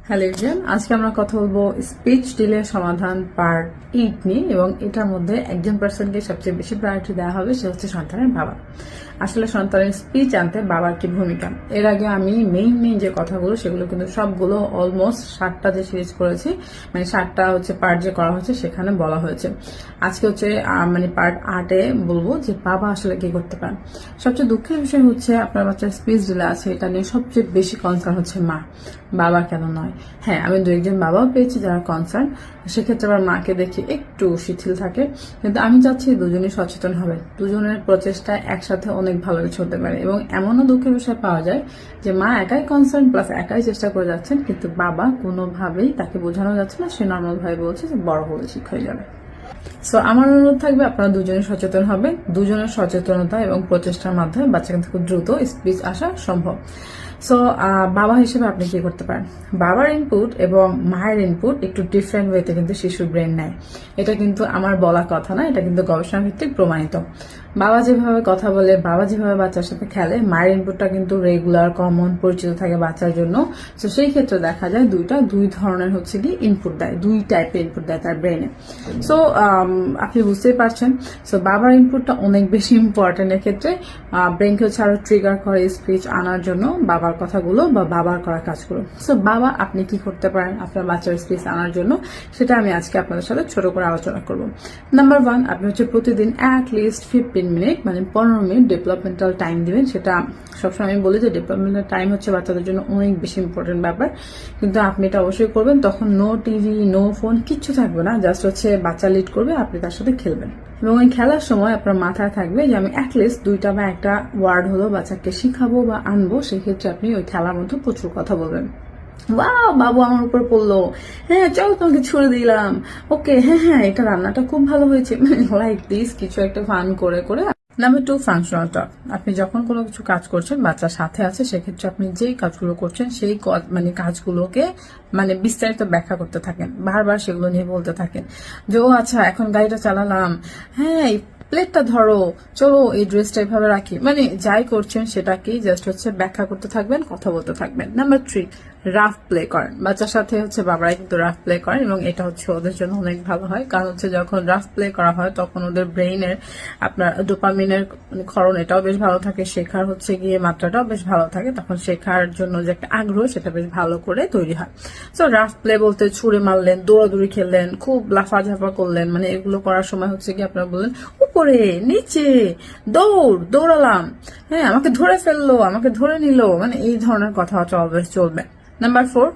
Hello everyone, আজকে আমরা কথা বলবো স্পিচ ডিলে সমাধান পার্ট 8 নিয়ে। এবং এটার মধ্যে একজন পার্সনকে সবচেয়ে বেশি প্রায়োরিটি দেওয়া হবে, সে হচ্ছে সন্তানের বাবা। আসলে সন্তানের স্পিচ আনতে বাবার কি ভূমিকা, এর আগে আমি মেইন যে কথাগুলো সেগুলো কিন্তু সবগুলো অলমোস্ট 7টা যে সিরিজ করেছি, মানে 7টা হচ্ছে পার্ট যে করা হয়েছে সেখানে বলা হয়েছে। আজকে হচ্ছে মানে পার্ট 8-এ বলবো যে বাবা আসলে কি করতে পারেন। সবচেয়ে দুঃখের বিষয় হচ্ছে আপনার বাচ্চার স্পিচ ডিলে আছে, এটা নিয়ে সবচেয়ে বেশি কনসার্ন হচ্ছে মা, বাবা কেন নয়। হ্যাঁ, আমি 2-1জন বাবাও পেয়েছি যারা কনসার্ন, সেক্ষেত্রে আবার মাকে দেখি একটু শিথিল থাকে। কিন্তু আমি চাচ্ছি দুজনই সচেতন হবে, দুজনের প্রচেষ্টা একসাথে অনেক ভালো কিছু হতে পারে। এবং এমনও দুঃখের বিষয় পাওয়া যায় যে মা একাই কনসার্ন প্লাস একাই চেষ্টা করে যাচ্ছেন, কিন্তু বাবা কোনোভাবেই তাকে বোঝানো যাচ্ছে না, সে নর্মাল ভাবে বলছে যে বড় হলে ঠিক হয়ে যাবে। সো আমার অনুরোধ থাকবে আপনারা দুজনে সচেতন হবে, দুজনের সচেতনতা এবং প্রচেষ্টার মাধ্যমে বাচ্চা কিন্তু খুব দ্রুত স্পিচ আসা সম্ভব। সো বাবা হিসেবে আপনি কি করতে পারেন, বাবার ইনপুট এবং মায়ের ইনপুট একটু ডিফারেন্ট ওয়েতে কিন্তু শিশুর ব্রেন নেয়। এটা কিন্তু আমার বলা কথা না, এটা কিন্তু গবেষণা ভিত্তিক প্রমাণিত। বাবা যেভাবে কথা বলে, বাবা যেভাবে বাচ্চার সাথে খেলে, মায়ের ইনপুটটা কিন্তু রেগুলার কমন পরিচিত থাকে বাচ্চার জন্য। তো সেই ক্ষেত্রে দেখা যায় দুই ধরনের হচ্ছে কি ইনপুট দেয়, দুই টাইপের ইনপুট দেয় তার ব্রেনে। সো আপনি বুঝতেই পারছেন। সো বাবার ইনপুটটা অনেক বেশি ইম্পর্টেন্ট এক্ষেত্রে, ব্রেনকে হচ্ছে আরো ট্রিগার করে স্পিচ আনার জন্য বাবার কথাগুলো বা বাবার করা কাজগুলো। সো বাবা আপনি কি করতে পারেন আপনার বাচ্চার স্পিচ আনার জন্য, সেটা আমি আজকে আপনাদের সাথে ছোট করে আলোচনা করব। নাম্বার 1, আপনি হচ্ছে প্রতিদিন অ্যাটলিস্ট 15 মিনিট মানে 15 মিনিট ডেভেলপমেন্টাল টাইম দিবেন। সেটা সবসময় আমি বলি যে ডেভেলপমেন্টাল টাইম হচ্ছে বাচ্চাদের জন্য অনেক বেশি ইম্পর্টেন্ট ব্যাপার, কিন্তু আপনি এটা অবশ্যই করবেন। তখন নো টিভি, নো ফোন, কিচ্ছু থাকবে না, জাস্ট হচ্ছে বাচ্চা লিড করবে, আপনি তার সাথে খেলবেন। এবং ওই খেলার সময় আপনার মাথায় থাকবে যে আমি অ্যাটলিস্ট 2টা বা 1টা ওয়ার্ড হলো বাচ্চাকে শিখাবো বা আনবো। সেক্ষেত্রে আপনি ওই খেলার মধ্যে প্রচুর কথা বলবেন। ওয়াও, বাবু আমার উপর পড়লো, হ্যাঁ চলো তোমাকে ছুড়ে দিলাম, ওকে, হ্যাঁ এটা রান্নাটা খুব ভালো হয়েছে, লাইক দিস কিছু একটা ফান করে করে। নাম্বার 2, ফাংশনাল টক। আপনি যখন কোনো কিছু কাজ করছেন, বাচ্চার সাথে আছে, সেক্ষেত্রে আপনি যেই কাজগুলো করছেন সেই মানে কাজগুলোকে মানে বিস্তারিত ব্যাখ্যা করতে থাকেন, বারবার সেগুলো নিয়ে বলতে থাকেন যে ও আচ্ছা এখন গাড়িটা চালালাম, হ্যাঁ প্লেটটা ধরো, চলো এই ড্রেসটা এভাবে রাখি, মানে যাই করছেন সেটাকেই জাস্ট হচ্ছে ব্যাখ্যা করতে থাকবেন, কথা বলতে থাকবেন। নাম্বার 3, রাফ প্লে করেন। বাচ্চার সাথে হচ্ছে বাবারাই কিন্তু রাফ প্লে করেন এবং এটা হচ্ছে ওদের জন্য অনেক ভালো হয়, কারণ হচ্ছে যখন রাফ প্লে করা হয় তখন ওদের ব্রেইনের আপনার ডোপামিনের ক্ষরণ এটাও বেশ ভালো থাকে, শেখার হচ্ছে গিয়ে মাত্রাটাও বেশ ভালো থাকে, তখন শেখার জন্য যে একটা আগ্রহ সেটা বেশ ভালো করে তৈরি হয়। সো রাফ প্লে বলতে ছুঁড়ে মারলেন, দৌড়াদৌড়ি খেললেন, খুব লাফাঝাফা করলেন, মানে এগুলো করার সময় হচ্ছে কি আপনারা বললেন উপরে নিচে দৌড়ালাম, হ্যাঁ আমাকে ধরে ফেললো, আমাকে ধরে নিল, মানে এই ধরনের কথাবার্তা অলওয়েজ চলবে। নাম্বার 4,